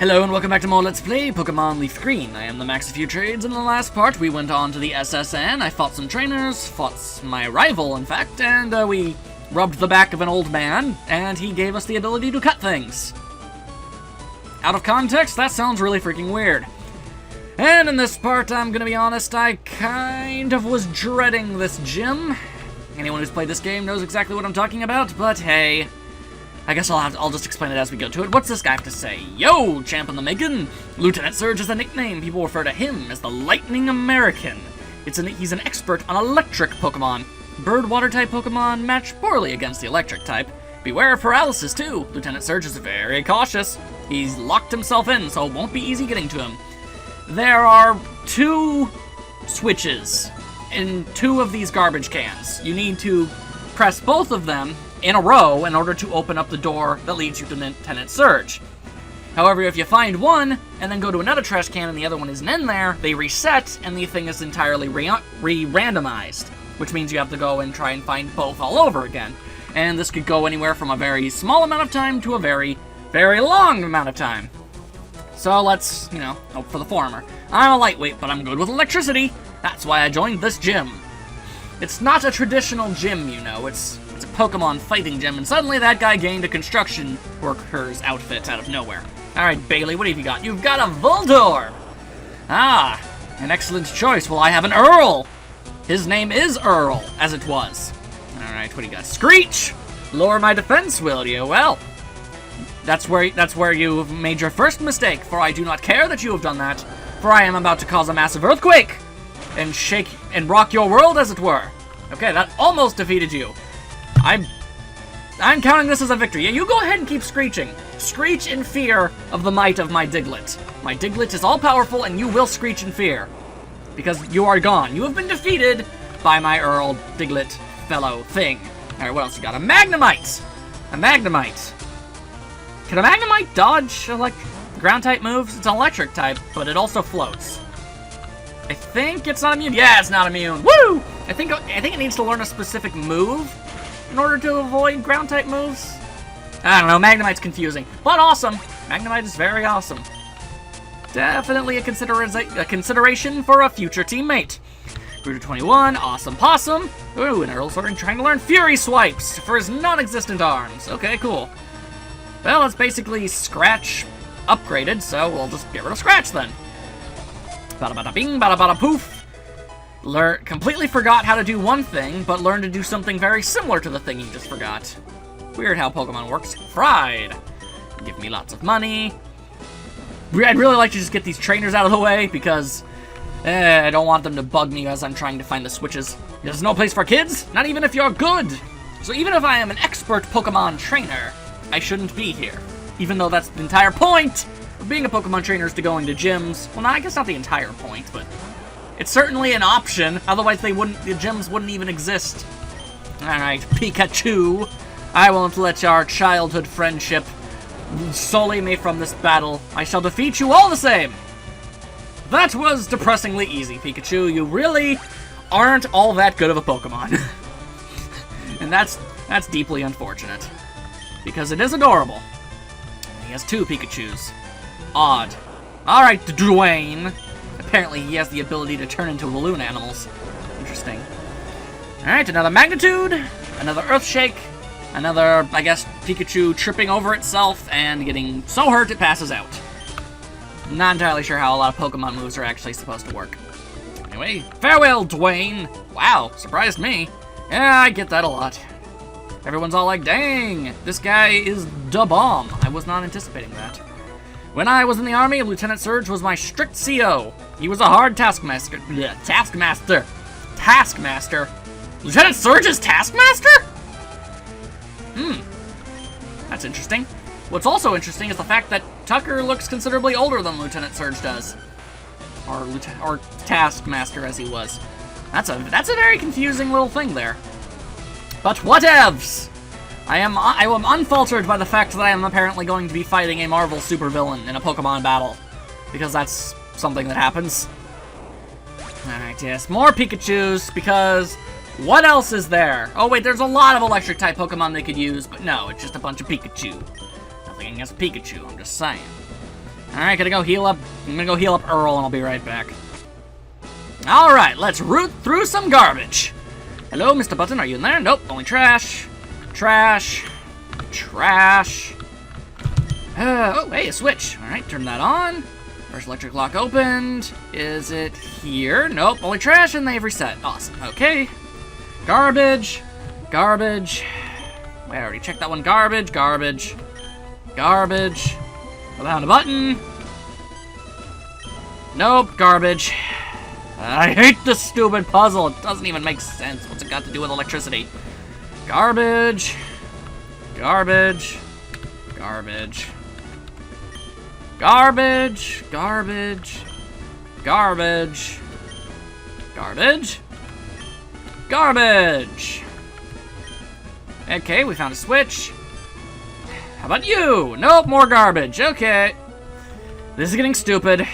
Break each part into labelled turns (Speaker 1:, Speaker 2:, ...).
Speaker 1: Hello and welcome back to more Let's Play Pokemon Leaf Green. I am the Max of Few Trades. In the last part, we went on to the SSN. I fought some trainers, fought my rival, in fact, and we rubbed the back of an old man, and he gave us the ability to cut things. Out of context, that sounds really freaking weird. And in this part, I'm gonna be honest, I kind of was dreading this gym. Anyone who's played this game knows exactly what I'm talking about, but hey, I guess I'll just explain it as we go to it. What's this guy have to say? Yo, champ in the making! Lieutenant Surge is a nickname. People refer to him as the Lightning American. He's an expert on electric Pokemon. Bird water-type Pokemon match poorly against the electric type. Beware of paralysis, too. Lieutenant Surge is very cautious. He's locked himself in, so it won't be easy getting to him. There are 2 switches in 2 of these garbage cans. You need to press both of them in a row in order to open up the door that leads you to Lieutenant Surge. However, if you find one and then go to another trash can and the other one isn't in there, they reset and the thing is entirely re-randomized, which means you have to go and try and find both all over again. And this could go anywhere from a very small amount of time to a very, very long amount of time. So let's, hope for the former. I'm a lightweight, but I'm good with electricity. That's why I joined this gym. It's not a traditional gym, it's a Pokemon fighting gym, and suddenly that guy gained a construction worker's outfit out of nowhere. Alright, Bailey, what have you got? You've got a Voltorb! Ah, an excellent choice. Well, I have an Earl! His name is Earl, as it was. Alright, what do you got? Screech! Lower my defense, will you? Well, that's where you've made your first mistake, for I do not care that you have done that, for I am about to cause a massive earthquake! And shake and rock your world, as it were. Okay, that almost defeated you. I'm counting this as a victory. Yeah, you go ahead and keep screeching. Screech in fear of the might of my Diglett. My Diglett is all-powerful, and you will screech in fear. Because you are gone. You have been defeated by my Earl Diglett fellow thing. Alright, what else you got? A Magnemite! A Magnemite. Can a Magnemite dodge ground-type moves? It's an electric type, but it also floats. I think it's not immune. Yeah, it's not immune. Woo! I think it needs to learn a specific move in order to avoid ground-type moves. I don't know, Magnemite's confusing, but awesome. Magnemite is very awesome. Definitely a consideration for a future teammate. Grew to 21, awesome possum. Ooh, and Earl's trying to learn Fury Swipes for his non-existent arms. Okay, cool. Well, it's basically Scratch upgraded, so we'll just get rid of Scratch then. Bada bada bing, bada bada poof. Completely forgot how to do one thing, but learned to do something very similar to the thing you just forgot. Weird how Pokemon works. Fried. Give me lots of money. I'd really like to just get these trainers out of the way, because I don't want them to bug me as I'm trying to find the switches. There's no place for kids, not even if you're good. So even if I am an expert Pokemon trainer, I shouldn't be here. Even though that's the entire point of being a Pokemon trainer is to going to gyms. Well, no, I guess not the entire point, but it's certainly an option. Otherwise, the gyms wouldn't even exist. Alright, Pikachu. I won't let our childhood friendship sully me from this battle. I shall defeat you all the same. That was depressingly easy, Pikachu. You really aren't all that good of a Pokemon. And that's deeply unfortunate. Because it is adorable. He has 2 Pikachus. Odd. Alright, Dwayne. Apparently he has the ability to turn into balloon animals. Interesting. Alright, another Magnitude, another Earthshake, another, I guess, Pikachu tripping over itself and getting so hurt it passes out. Not entirely sure how a lot of Pokemon moves are actually supposed to work. Anyway, farewell, Dwayne. Wow, surprised me. Yeah, I get that a lot. Everyone's all like, dang, this guy is da bomb. I was not anticipating that. When I was in the army, Lieutenant Surge was my strict CO. He was a hard taskmaster. Taskmaster? Lieutenant Surge is Taskmaster? That's interesting. What's also interesting is the fact that Tucker looks considerably older than Lieutenant Surge does. Or Taskmaster as he was. That's a very confusing little thing there. But whatevs! I am unfaltered by the fact that I am apparently going to be fighting a Marvel supervillain in a Pokemon battle. Because that's something that happens. Alright, yes, more Pikachus, because what else is there? Oh wait, there's a lot of electric-type Pokemon they could use, but no, it's just a bunch of Pikachu. Nothing against Pikachu, I'm just saying. Alright, gonna go heal up. I'm gonna go heal up Earl, and I'll be right back. Alright, let's root through some garbage. Hello, Mr. Button, are you in there? Nope, only trash. Trash. Trash. Oh, hey, a switch. Alright, turn that on. First electric lock opened. Is it here? Nope, only trash, and they've reset. Awesome. Okay. Garbage. Garbage. Wait, I already checked that one. Garbage. Garbage. Garbage. Found a button. Nope, garbage. I hate this stupid puzzle. It doesn't even make sense. What's it got to do with electricity? Garbage. Garbage. Garbage. Garbage. Garbage. Garbage. Garbage. Garbage. Okay, we found a switch. How about you? Nope, more garbage. Okay. This is getting stupid.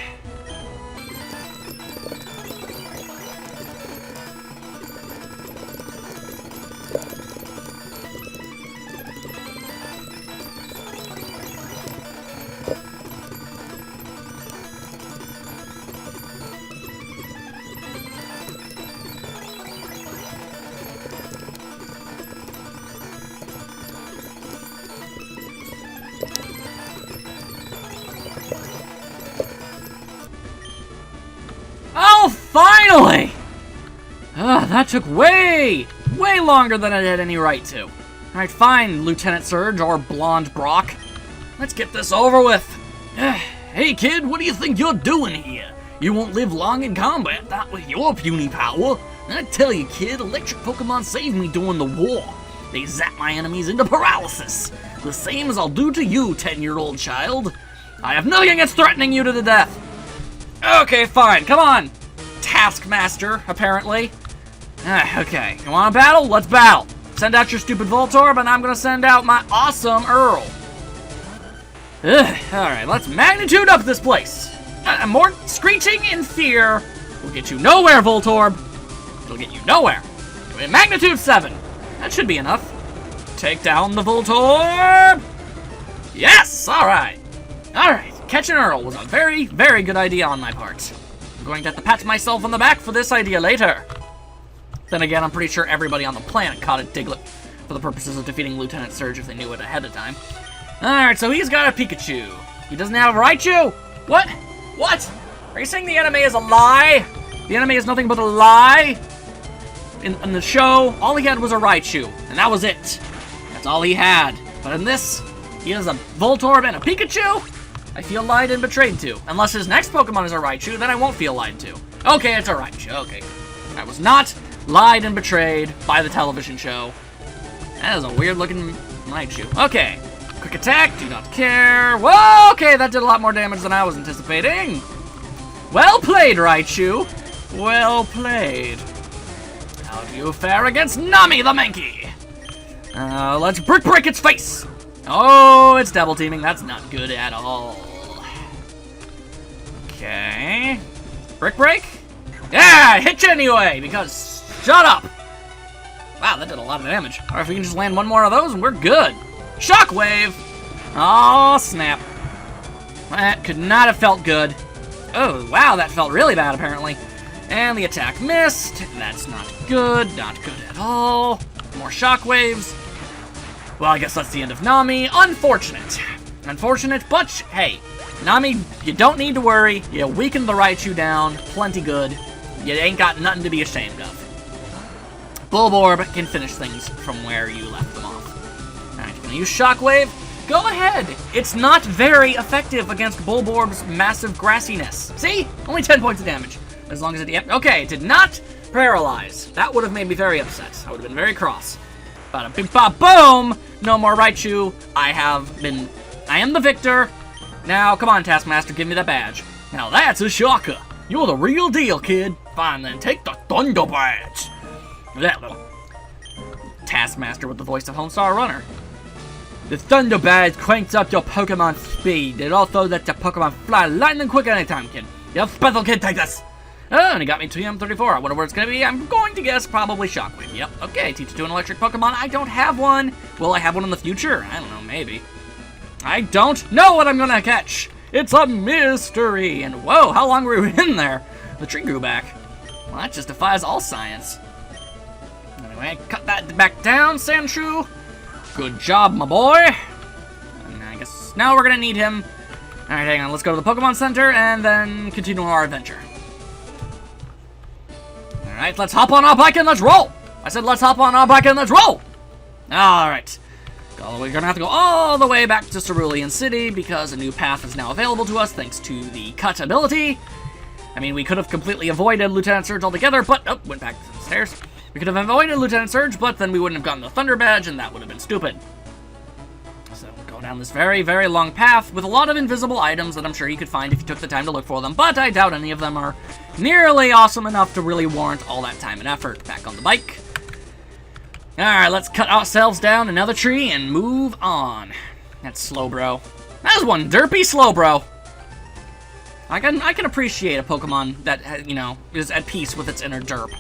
Speaker 1: Oh, finally! That took way longer than I had any right to. Alright, fine, Lieutenant Surge, or Blonde Brock. Let's get this over with. Hey, kid, what do you think you're doing here? You won't live long in combat, not with your puny power. I tell you, kid, electric Pokemon saved me during the war. They zap my enemies into paralysis. The same as I'll do to you, 10-year-old child. I have nothing against threatening you to the death. Okay, fine, come on. Taskmaster, apparently. Okay, you want to battle? Let's battle. Send out your stupid Voltorb, and I'm going to send out my awesome Earl. Alright, let's magnitude up this place. More screeching in fear will get you nowhere, Voltorb. It'll get you nowhere. Magnitude 7. That should be enough. Take down the Voltorb. Yes, alright. Alright, catching Earl was a very, very good idea on my part. I'm going to have to pat myself on the back for this idea later. Then again, I'm pretty sure everybody on the planet caught a Diglett for the purposes of defeating Lieutenant Surge if they knew it ahead of time. Alright, so he's got a Pikachu. He doesn't have a Raichu? What? What? Are you saying the anime is a lie? The anime is nothing but a lie? In the show, all he had was a Raichu, and that was it. That's all he had. But in this, he has a Voltorb and a Pikachu? I feel lied and betrayed to. Unless his next Pokemon is a Raichu, then I won't feel lied to. Okay, it's a Raichu. Okay. I was not lied and betrayed by the television show. That is a weird-looking Raichu. Okay. Quick attack, do not care. Whoa, okay, that did a lot more damage than I was anticipating. Well played, Raichu. Well played. How do you fare against Nami the Mankey? Let's break its face. Oh, it's double teaming. That's not good at all. Okay. Break? Yeah, I hit you anyway, because shut up. Wow, that did a lot of damage. Or if we can just land one more of those and we're good. Shockwave. Oh, snap. That could not have felt good. Oh, wow, that felt really bad, apparently. And the attack missed. That's not good. Not good at all. More shockwaves. Well, I guess that's the end of Nami. Unfortunate. Unfortunate, but hey, Nami, you don't need to worry. You weakened the Raichu down. Plenty good. You ain't got nothing to be ashamed of. Bulborb can finish things from where you left them off. Alright, you're gonna use Shockwave. Go ahead. It's not very effective against Bulborb's massive grassiness. See? Only 10 points of damage. As long as it... Yep, okay, it did not paralyze. That would have made me very upset. I would have been very cross. Bada bing bop boom! No more Raichu. I am the victor. Now, come on, Taskmaster, give me that badge. Now that's a shocker. You're the real deal, kid. Fine then, take the Thunder Badge. That little Taskmaster with the voice of Homestar Runner. The Thunder Badge cranks up your Pokemon speed. It also lets your Pokemon fly lightning quick anytime, kid. You're special, kid, take this. Oh, and he got me TM34. I wonder where it's going to be. I'm going to guess probably Shockwave. Yep, okay, teach it to an electric Pokemon. I don't have one. Will I have one in the future? I don't know, maybe. I don't know what I'm going to catch. It's a mystery. And whoa, how long were we in there? The tree grew back. Well, that just defies all science. Anyway, cut that back down, Sandshrew. Good job, my boy. And I guess now we're gonna need him. Alright, hang on, let's go to the Pokemon Center and then continue our adventure. Alright, let's hop on our bike and let's roll! I said let's hop on our bike and let's roll! Alright. We're gonna have to go all the way back to Cerulean City because a new path is now available to us thanks to the cut ability. I mean, we could have completely avoided Lieutenant Surge altogether, but... Oh, went back to the stairs. We could have avoided Lieutenant Surge, but then we wouldn't have gotten the Thunder Badge, and that would have been stupid. So, go down this very, very long path with a lot of invisible items that I'm sure you could find if you took the time to look for them, but I doubt any of them are nearly awesome enough to really warrant all that time and effort. Back on the bike. Alright, let's cut ourselves down another tree and move on. That's Slowbro. That was one derpy Slowbro. I can appreciate a Pokemon that, you know, is at peace with its inner derp.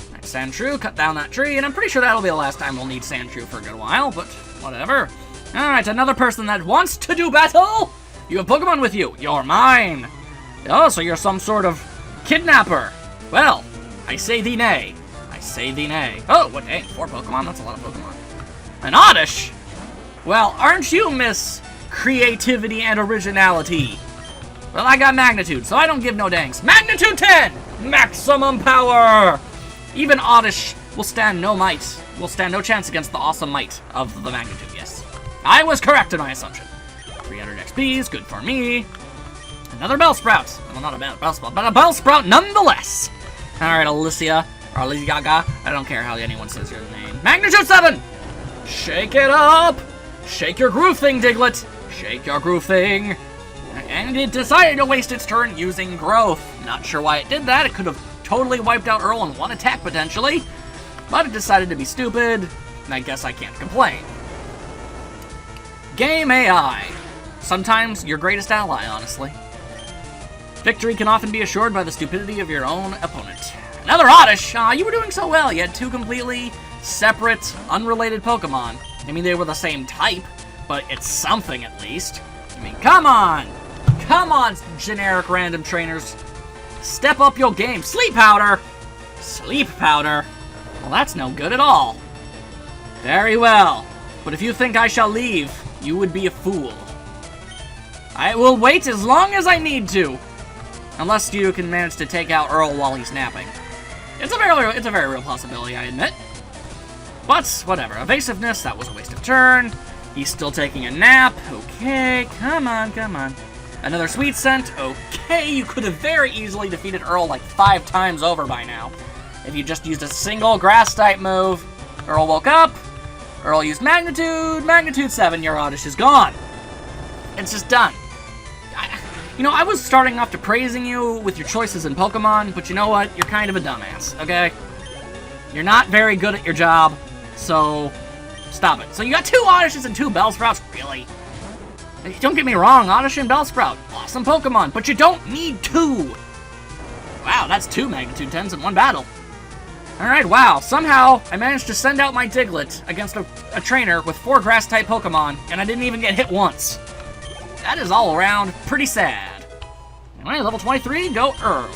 Speaker 1: Alright, Sandshrew, cut down that tree, and I'm pretty sure that'll be the last time we'll need Sandshrew for a good while, but whatever. Alright, another person that wants to do battle! You have Pokemon with you. You're mine. Oh, so you're some sort of kidnapper. Well, I say thee nay. I say thee nay. Oh, what, dang, 4 Pokemon? That's a lot of Pokemon. An Oddish? Well, aren't you Miss Creativity and Originality? Well, I got Magnitude, so I don't give no dangs. Magnitude 10! Maximum power! Even Oddish will stand no chance against the awesome might of the Magnitude, yes. I was correct in my assumption. 300 XP is good for me. Another Bellsprout. Well, not a Bellsprout, but a Bellsprout nonetheless. Alright, Alicia, or Aliziaga, I don't care how anyone says your name. Magnitude 7! Shake it up! Shake your groove thing, Diglett! Shake your groove thing! And it decided to waste its turn using Growth. Not sure why it did that. It could have totally wiped out Earl in one attack, potentially. But it decided to be stupid, and I guess I can't complain. Game AI. Sometimes your greatest ally, honestly. Victory can often be assured by the stupidity of your own opponent. Another Oddish! Aw, you were doing so well. You had 2 completely separate, unrelated Pokemon. I mean, they were the same type, but it's something at least. I mean, come on! Come on, generic random trainers. Step up your game. Sleep Powder! Sleep Powder? Well, that's no good at all. Very well. But if you think I shall leave, you would be a fool. I will wait as long as I need to. Unless you can manage to take out Earl while he's napping. It's a very real possibility, I admit. But, whatever. Evasiveness, that was a waste of turn. He's still taking a nap. Okay, come on, come on. Another Sweet Scent. Okay, you could have very easily defeated Earl like 5 times over by now. If you just used a single Grass-type move. Earl woke up. Earl used Magnitude. Magnitude 7, your Oddish is gone. It's just done. You know, I was starting off to praising you with your choices in Pokemon, but you know what? You're kind of a dumbass, okay? You're not very good at your job, so stop it. So you got 2 Oddishes and 2 Bellsprouts? Really? Don't get me wrong, Oddish and Bellsprout, awesome Pokemon, but you don't need 2. Wow, that's 2 Magnitude 10s in one battle. Alright, wow, somehow I managed to send out my Diglett against a trainer with 4 Grass-type Pokemon, and I didn't even get hit once. That is all around pretty sad. Anyway, level 23, go Earl.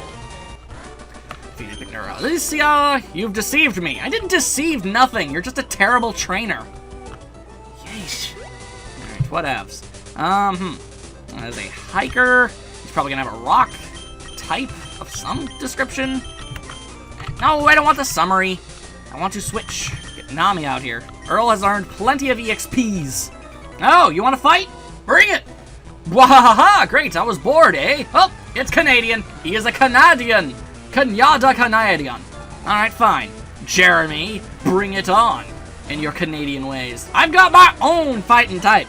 Speaker 1: Alicia, you've deceived me. I didn't deceive nothing. You're just a terrible trainer. Yeesh. Alright, whatevs. As a hiker, he's probably gonna have a rock type of some description. No, I don't want the summary. I want to switch. Get Nami out here. Earl has earned plenty of EXPs. Oh, you want to fight? Bring it! Wahaha! Great, I was bored, eh? Oh, it's Canadian. He is a Canadian. Canada Canadian. Alright, fine. Jeremy, bring it on in your Canadian ways. I've got my own fighting type.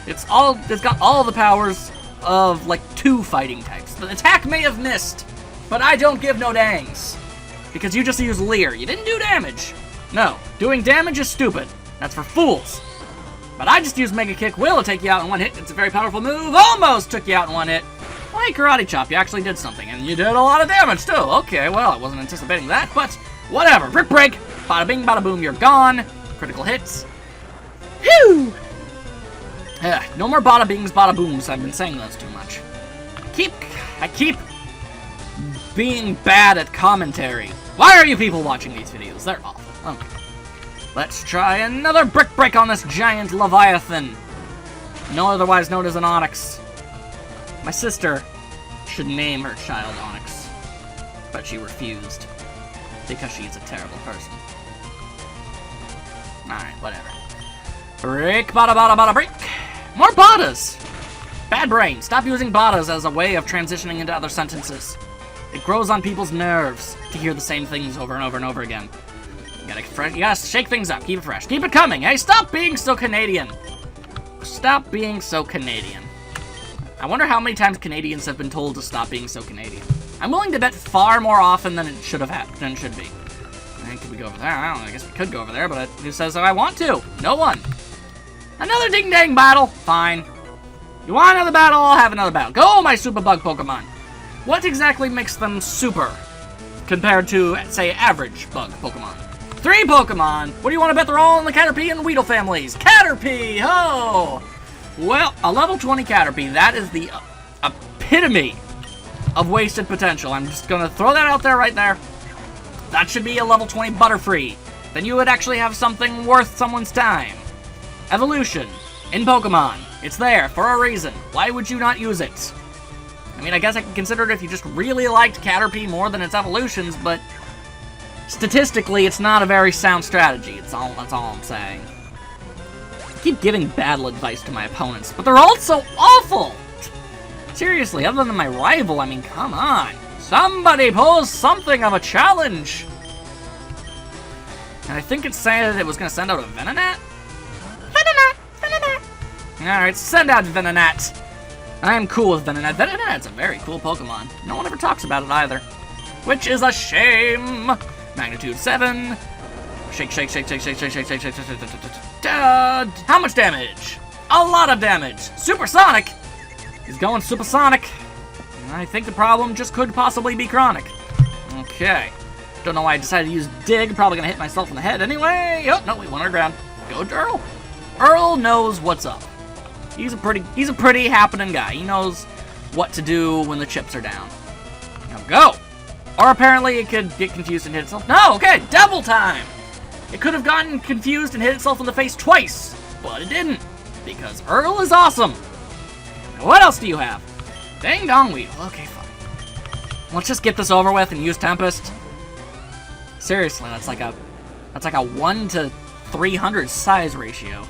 Speaker 1: It's got all the powers of, like, 2 fighting types. The attack may have missed, but I don't give no dangs. Because you just used Leer. You didn't do damage. No, doing damage is stupid. That's for fools. But I just used Mega Kick. Will take you out in 1 hit. It's a very powerful move. Almost took you out in 1 hit. Like Karate Chop, you actually did something. And you did a lot of damage, too. Okay, well, I wasn't anticipating that, but whatever. Brick Break. Bada bing, bada boom, you're gone. Critical hits. Phew! No more bada bings, bada booms. I've been saying those too much. I keep being bad at commentary. Why are you people watching these videos? They're awful. Okay. Let's try another brick break on this giant Leviathan. No otherwise known as an Onyx. My sister should name her child Onyx, but she refused because she is a terrible person. Alright, whatever. Break, bada, bada, bada, break. More badas! Bad brain. Stop using badas as a way of transitioning into other sentences. It grows on people's nerves to hear the same things over and over and over again. You gotta shake things up. Keep it fresh. Keep it coming. Hey, stop being so Canadian. Stop being so Canadian. I wonder how many times Canadians have been told to stop being so Canadian. I'm willing to bet far more often than it should have happened, than it should be. Could we go over there? I don't know. I guess we could go over there, but who says that I want to? No one. Another ding-dang battle. Fine. You want another battle? I'll have another battle. Go, my super bug Pokemon. What exactly makes them super compared to, say, average bug Pokemon? 3 Pokemon. What do you want to bet they're all in the Caterpie and Weedle families? Caterpie! Oh! Well, a level 20 Caterpie. That is the epitome of wasted potential. I'm just going to throw that out there right there. That should be a level 20 Butterfree. Then you would actually have something worth someone's time. Evolution. In Pokemon. It's there for a reason. Why would you not use it? I mean, I guess I can consider it if you just really liked Caterpie more than its evolutions, but statistically, it's not a very sound strategy. That's all I'm saying. I keep giving battle advice to my opponents, but they're all so awful! Seriously, other than my rival, I mean, come on. Somebody pose something of a challenge! And I think it said it was going to send out a Venonat? Venonat! Alright, send out Venonat! I am cool with Venonat. Venonat's a very cool Pokemon. No one ever talks about it either. Which is a shame! Magnitude 7. Shake, shake, shake, shake, shake, shake, shake, shake, shake, shake, shake, shake. How much damage? A lot of damage! Supersonic! He's going supersonic. I think the problem just could possibly be chronic. Okay. Don't know why I decided to use Dig. Probably gonna hit myself in the head anyway. Oh, no, we went underground. Go to Earl. Earl knows what's up. He's a pretty happening guy. He knows what to do when the chips are down. Now go! Or apparently it could get confused and hit itself. No, okay, double time! It could have gotten confused and hit itself in the face twice, but it didn't. Because Earl is awesome. Now what else do you have? Dang dong Weedle. Okay, fine. Let's just get this over with and use Tempest. Seriously, that's like a 1 to 300 size ratio.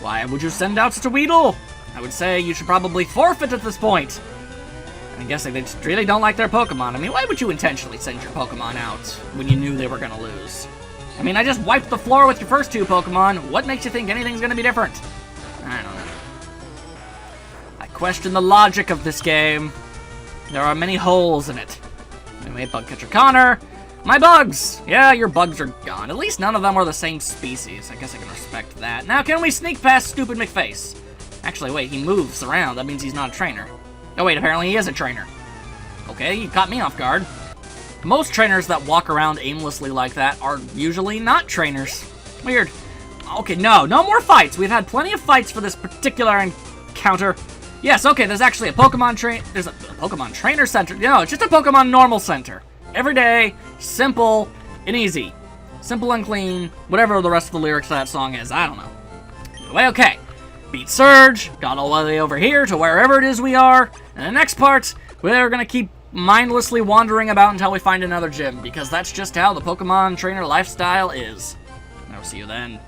Speaker 1: Why would you send out such a Weedle? I would say you should probably forfeit at this point. I guess they just really don't like their Pokemon. I mean, why would you intentionally send your Pokemon out when you knew they were gonna lose? I mean, I just wiped the floor with your first 2 Pokemon. What makes you think anything's gonna be different? I don't know. I question the logic of this game. There are many holes in it. Anyway, Bugcatcher Connor. My bugs! Yeah, your bugs are gone. At least none of them are the same species. I guess I can respect that. Now, can we sneak past stupid McFace? Actually, wait, he moves around. That means he's not a trainer. Oh, wait, apparently he is a trainer. Okay, you caught me off guard. Most trainers that walk around aimlessly like that are usually not trainers. Weird. Okay, no more fights. We've had plenty of fights for this particular encounter. Yes, okay, there's actually a Pokemon there's a Pokemon Trainer Center. No, it's just a Pokemon Normal Center. Every day, simple and easy. Simple and clean, whatever the rest of the lyrics of that song is, I don't know. Anyway, okay. Beat Surge, got all the way over here to wherever it is we are. And the next part, we're gonna keep mindlessly wandering about until we find another gym, because that's just how the Pokemon trainer lifestyle is. I'll see you then.